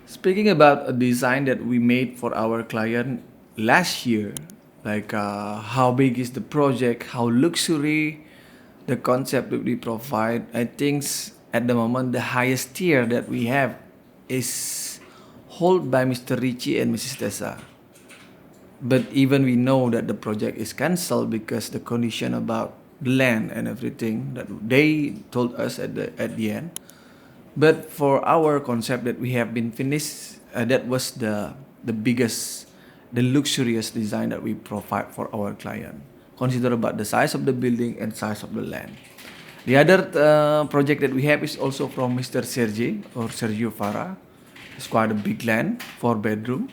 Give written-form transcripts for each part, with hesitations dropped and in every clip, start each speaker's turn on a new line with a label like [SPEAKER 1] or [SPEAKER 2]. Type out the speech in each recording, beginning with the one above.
[SPEAKER 1] Speaking about a design that we made for our client last year, like how big is the project, how luxury, the concept that we provide, I think at the moment the highest tier that we have is held by Mr. Richie and Mrs. Tessa. But even we know that the project is cancelled because the condition about the land and everything that they told us at the end. But for our concept that we have been finished, that was the biggest, the luxurious design that we provide for our client. Consider about the size of the building and size of the land. The other project that we have is also from Mr. Sergi or Sergio Farah. It's quite a big land, 4 bedroom.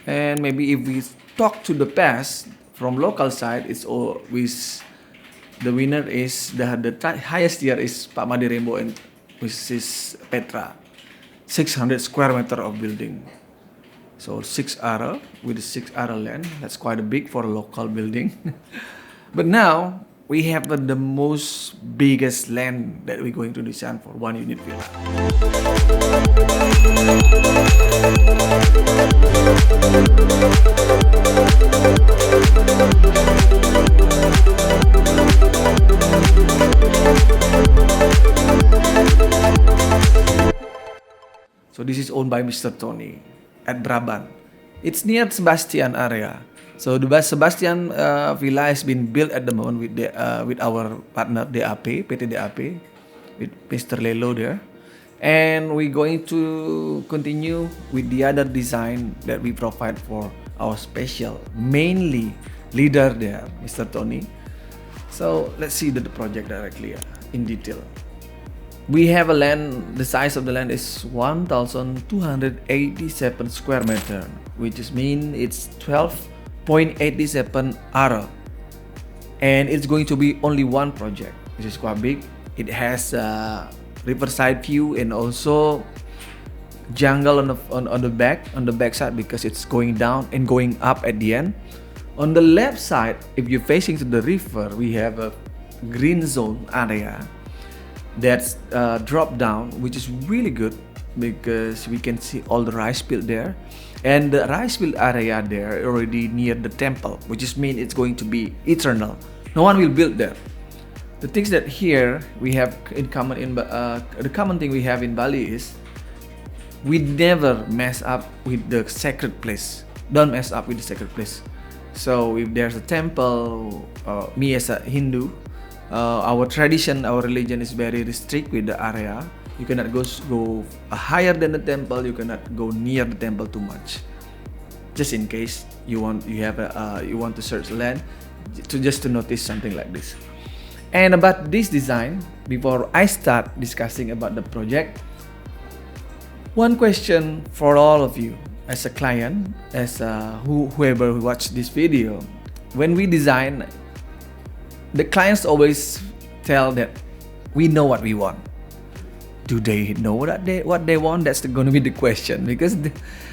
[SPEAKER 1] And maybe if we talk to the past from local side, it's all with the winner is the highest tier is Pak Made Rainbow and which is Petra, 600 square meter of building. So 6 area with the 6 area land, that's quite a big for a local building. But now we have the most biggest land that we're going to design for 1 unit villa. So this is owned by Mr. Tony at BRABAN. It's near Sebastian area. So the Sebastian villa has been built at the moment with our partner DAP, PT DAP, with Mr. Lelo there. And we're going to continue with the other design that we provide for our special, mainly leader there, Mr. Tony. So let's see the project directly in detail. We have a land, the size of the land is 1,287 square meter, which is mean it's 12.87 area. And it's going to be only one project, which is quite big. It has a riverside view and also jungle on the back side because it's going down and going up at the end. On the left side, if you're facing to the river, we have a green zone area that's drop down, which is really good because we can see all the rice field there, and the rice field area there already near the temple, which is mean it's going to be eternal. No one will build there. The things that here we have in common the common thing we have in Bali is we never mess up with the sacred place. Don't mess up with the sacred place. So if there's a temple, me as a Hindu, our tradition, our religion is very strict with the area. You cannot go higher than the temple. You cannot go near the temple too much. Just in case you want to search land, to notice something like this. And about this design, before I start discussing about the project, one question for all of you as a client, as whoever watched this video, when we design, the clients always tell that we know what we want. Do they know what they want? That's going to be the question, because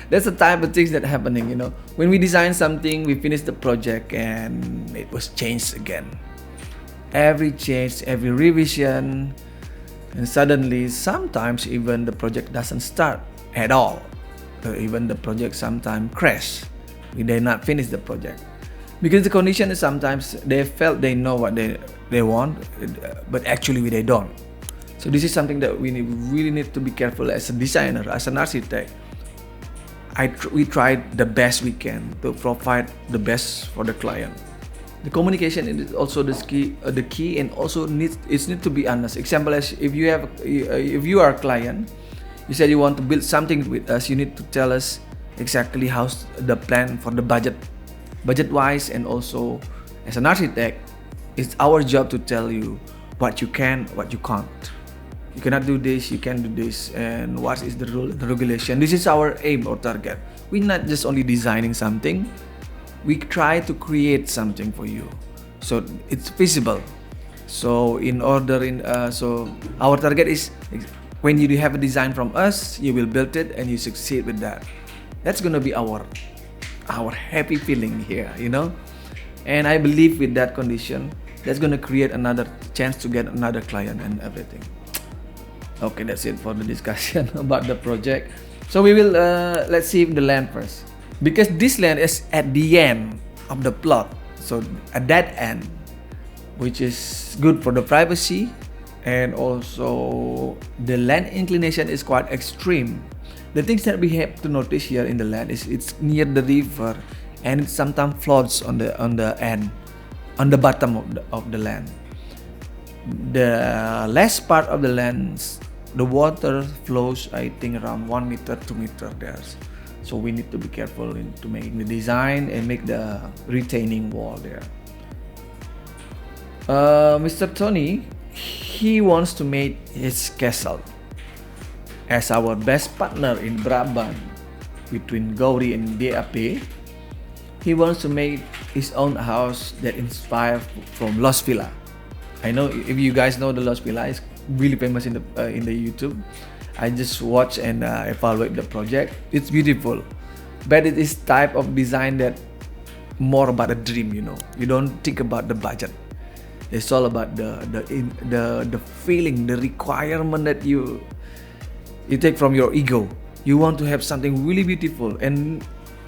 [SPEAKER 1] that's the type of things that happening. When we design something, we finish the project and it was changed again. Every change, every revision, and suddenly sometimes even the project doesn't start at all. Even the project sometimes crash. We did not finish the project. Because the condition is sometimes they felt they know what they want, but actually they don't. So this is something that we really need to be careful as a designer, as an architect. We tried the best we can to provide the best for the client. The communication is also the key, and also needs to be honest. Example, as if you are a client, you said you want to build something with us, you need to tell us exactly how's the plan for the budget wise, and also as an architect, it's our job to tell you what you can, what you can't. You cannot do this, you can do this, and what is the rule, the regulation. This is our aim or target. We're not just only designing something, we try to create something for you so it's feasible. So so our target is when you have a design from us, you will build it and you succeed with that. That's gonna be our happy feeling here, and I believe with that condition, that's gonna create another chance to get another client and everything. Okay, that's it for the discussion about the project. So we will let's see the land first, because this land is at the end of the plot, so at that end, which is good for the privacy, and also the land inclination is quite extreme. The things that we have to notice here in the land is it's near the river, and it sometimes floats on the end, on the bottom of the land. The last part of the land, the water flows, I think, around 1 meter, 2 meter there. So we need to be careful to make the design and make the retaining wall there. Mr. Tony, he wants to make his castle as our best partner in BRABAN between Gauri and DAP. He wants to make his own house that inspired from Lost Villa. I know if you guys know the Lost Villa, it's really famous in the YouTube. I just watch and evaluate the project. It's beautiful, but it is type of design that more about a dream. You know, you don't think about the budget. It's all about the feeling, the requirement that you take from your ego. You want to have something really beautiful, and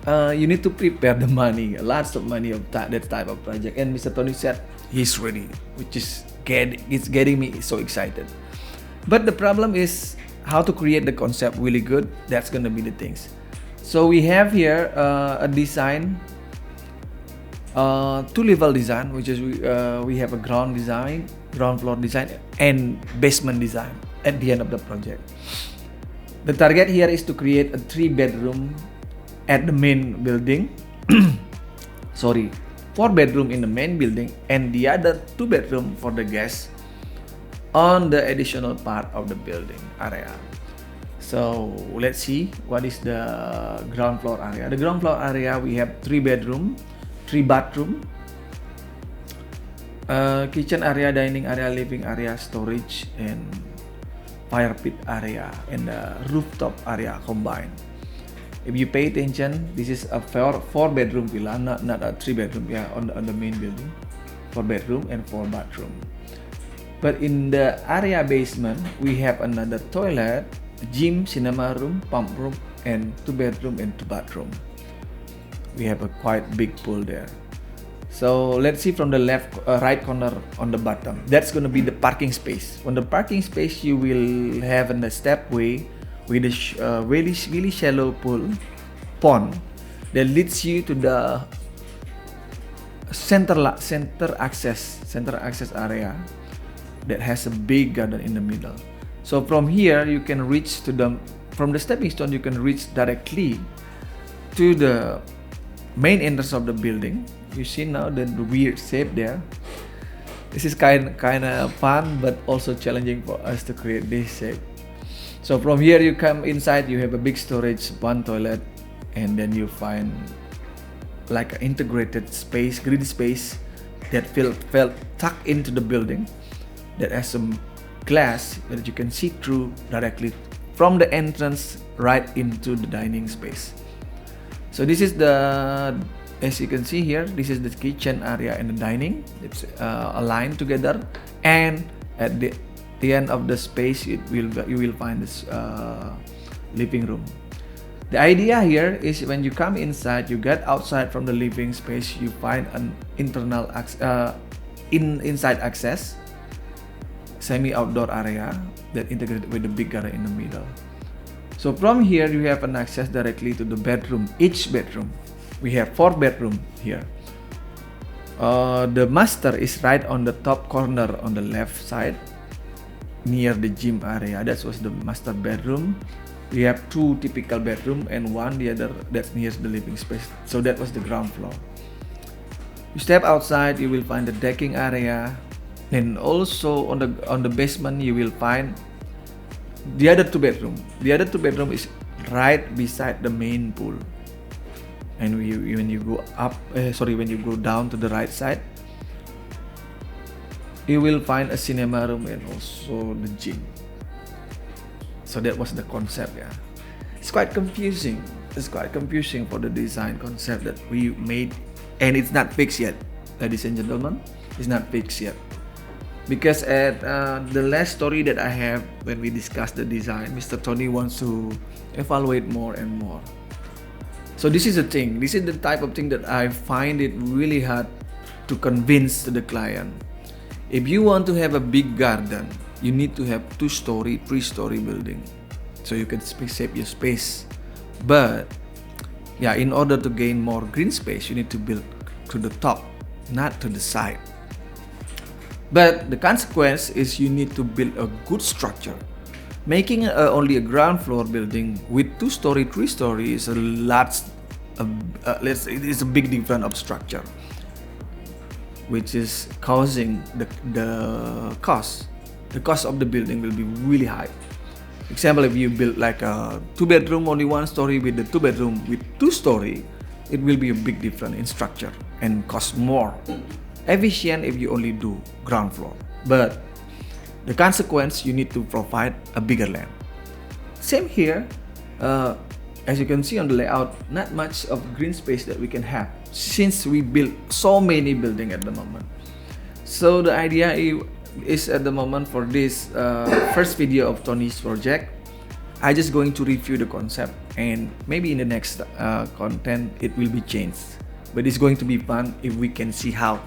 [SPEAKER 1] you need to prepare the money, lots of money of that type of project. And Mr. Tony said he's ready, which is getting me so excited. But the problem is how to create the concept really good. That's gonna be the things. So we have here a design, two-level design, which is we have a ground floor design, and basement design at the end of the project. The target here is to create a 3-bedroom at the main building. 4-bedroom in the main building, and the other 2-bedroom for the guests on the additional part of the building area. So let's see what is the ground floor area. The ground floor area, we have 3-bedroom, 3-bathroom, kitchen area, dining area, living area, storage, and fire pit area, and the rooftop area combined. If you pay attention, this is a 4-bedroom villa, not a 3-bedroom. Yeah, on the main building, 4-bedroom and 4-bathroom. But in the area basement, we have another toilet, gym, cinema room, pump room, and 2-bedroom and 2-bathroom. We have a quite big pool there. So let's see from the right corner on the bottom. That's going to be the parking space. On the parking space, you will have a stepway with a really shallow pond that leads you to the center access area that has a big garden in the middle. So from here you can reach from the stepping stone, you can reach directly to the main entrance of the building. You see now the weird shape there. This is kind of fun, but also challenging for us to create this shape. So from here you come inside, you have a big storage, 1 toilet, and then you find like an integrated space, grid space that felt tucked into the building, that has some glass that you can see through directly from the entrance right into the dining space. So this is as you can see here, this is the kitchen area and the dining. It's aligned together, and at the end of the space you will find this living room. The idea here is when you come inside, you get outside from the living space, you find an internal inside access, semi-outdoor area that integrated with the big garden in the middle. So from here you have an access directly to the bedroom. Each bedroom, we have 4 bedrooms here. The master is right on the top corner on the left side, near the gym area. That was the master bedroom. We have 2 typical bedroom and the other that's near the living space. So that was the ground floor. You step outside, you will find the decking area, and also on the basement you will find the other 2 bedroom. The other 2 bedroom is right beside the main pool. And when you go down to the right side, you will find a cinema room and also the gym. So that was the concept. Yeah, it's quite confusing. It's quite confusing for the design concept that we made, and it's not fixed yet, ladies and gentlemen. It's not fixed yet. because at the last story that I have when we discussed the design, Mr. Tony wants to evaluate more and more. So this is the thing. This is the type of thing that I find it really hard to convince the client. If you want to have a big garden, you need to have 2-story, 3-story building, so you can save your space. But yeah, in order to gain more green space, you need to build to the top, not to the side. But the consequence is you need to build a good structure. Making only a ground floor building with 2-story, 3-story is a large, it is a big difference of structure, which is causing the cost. The cost of the building will be really high. Example, if you build like a 2-bedroom, only 1 story with the 2-bedroom with 2-story, it will be a big difference in structure and cost more. Efficient if you only do ground floor, but the consequence, you need to provide a bigger land. Same here, as you can see on the layout, not much of green space that we can have since we build so many buildings at the moment. So the idea is at the moment for this first video of Tony's project, I just going to review the concept, and maybe in the next content it will be changed. But it's going to be fun if we can see how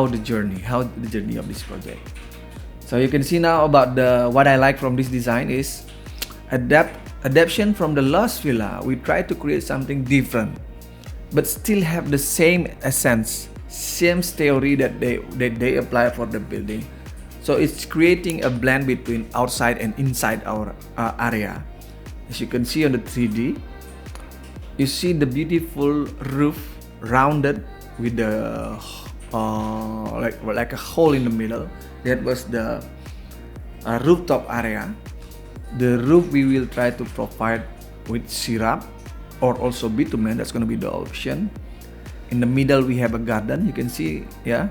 [SPEAKER 1] the journey of this project. So you can see now about what I like from this design is adaptation from the Lost Villa. We try to create something different, but still have the same essence, same theory that they apply for the building. So it's creating a blend between outside and inside our area. As you can see on the 3D, you see the beautiful roof rounded with the like a hole in the middle. That was the rooftop area. The roof we will try to provide with syrup or also bitumen. That's going to be the option. In the middle we have a garden, you can see, yeah,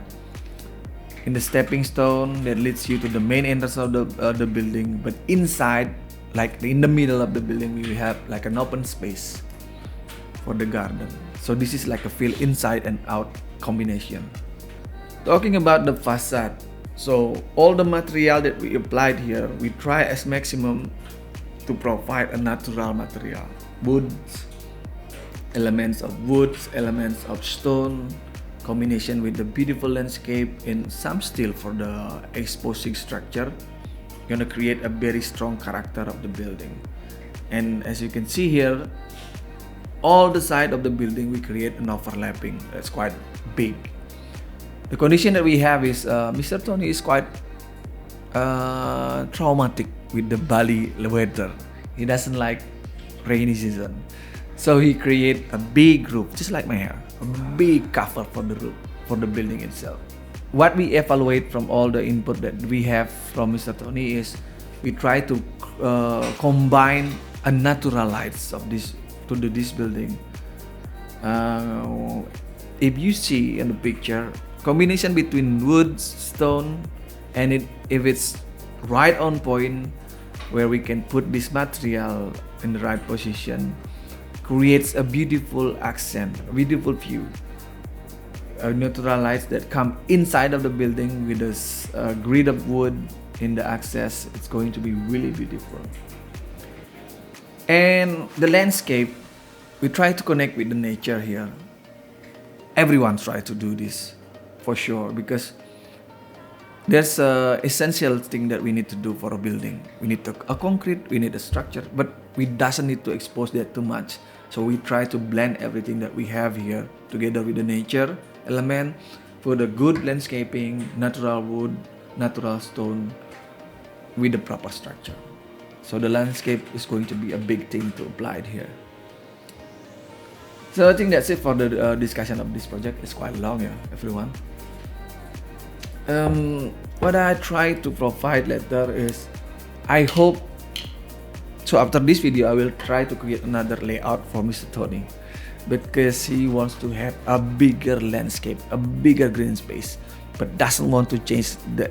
[SPEAKER 1] in the stepping stone that leads you to the main entrance of the building. But inside, like in the middle of the building, we have like an open space for the garden. So this is like a feel inside and out combination. Talking about the facade, so all the material that we applied here, we try as maximum to provide a natural material, woods, elements of woods, elements of stone, combination with the beautiful landscape and some steel for the exposing structure, gonna create a very strong character of the building. And as you can see here, all the side of the building we create an overlapping that's quite big. The condition that we have is Mr. Tony is quite traumatic with the Bali weather. He doesn't like rainy season, so he create a big roof, just like my hair, a big cover for the roof for the building itself. What we evaluate from all the input that we have from Mr. Tony is we try to combine a natural lights of this this building. If you see in the picture, combination between wood, stone, and if it's right on point where we can put this material in the right position, creates a beautiful accent, a beautiful view. Natural lights that come inside of the building with this grid of wood in the access, it's going to be really beautiful. And the landscape, we try to connect with the nature here. Everyone tries to do this for sure, because there's a essential thing that we need to do for a building. We need a concrete, we need a structure, but we doesn't need to expose that too much. So we try to blend everything that we have here together with the nature element for the good landscaping, natural wood, natural stone with the proper structure. So the landscape is going to be a big thing to apply it here. So I think that's it for the discussion of this project. It's quite long, yeah, everyone. What I try to provide later is, I hope, so after this video I will try to create another layout for Mr. Tony, because he wants to have a bigger landscape, a bigger green space, but doesn't want to change the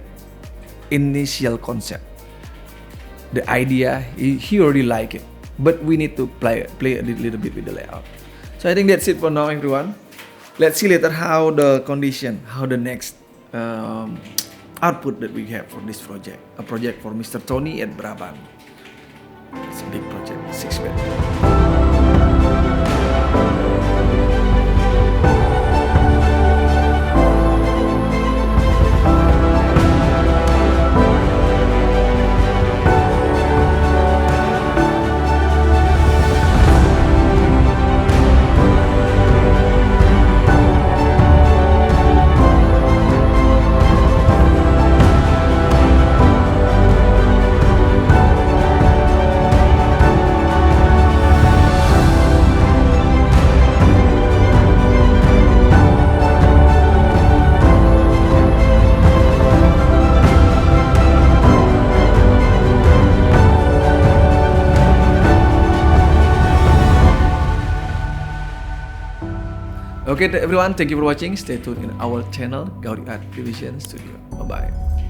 [SPEAKER 1] initial concept. The idea, he already like it, but we need to play a little bit with the layout. So I think that's it for now, everyone. Let's see later how the condition, how the next output that we have for this project. A project for Mr. Tony at BRABAN. It's a big project, 6 bedroom. Okay everyone, thank you for watching. Stay tuned in our channel, Gauri Art Division Studio. Bye-bye.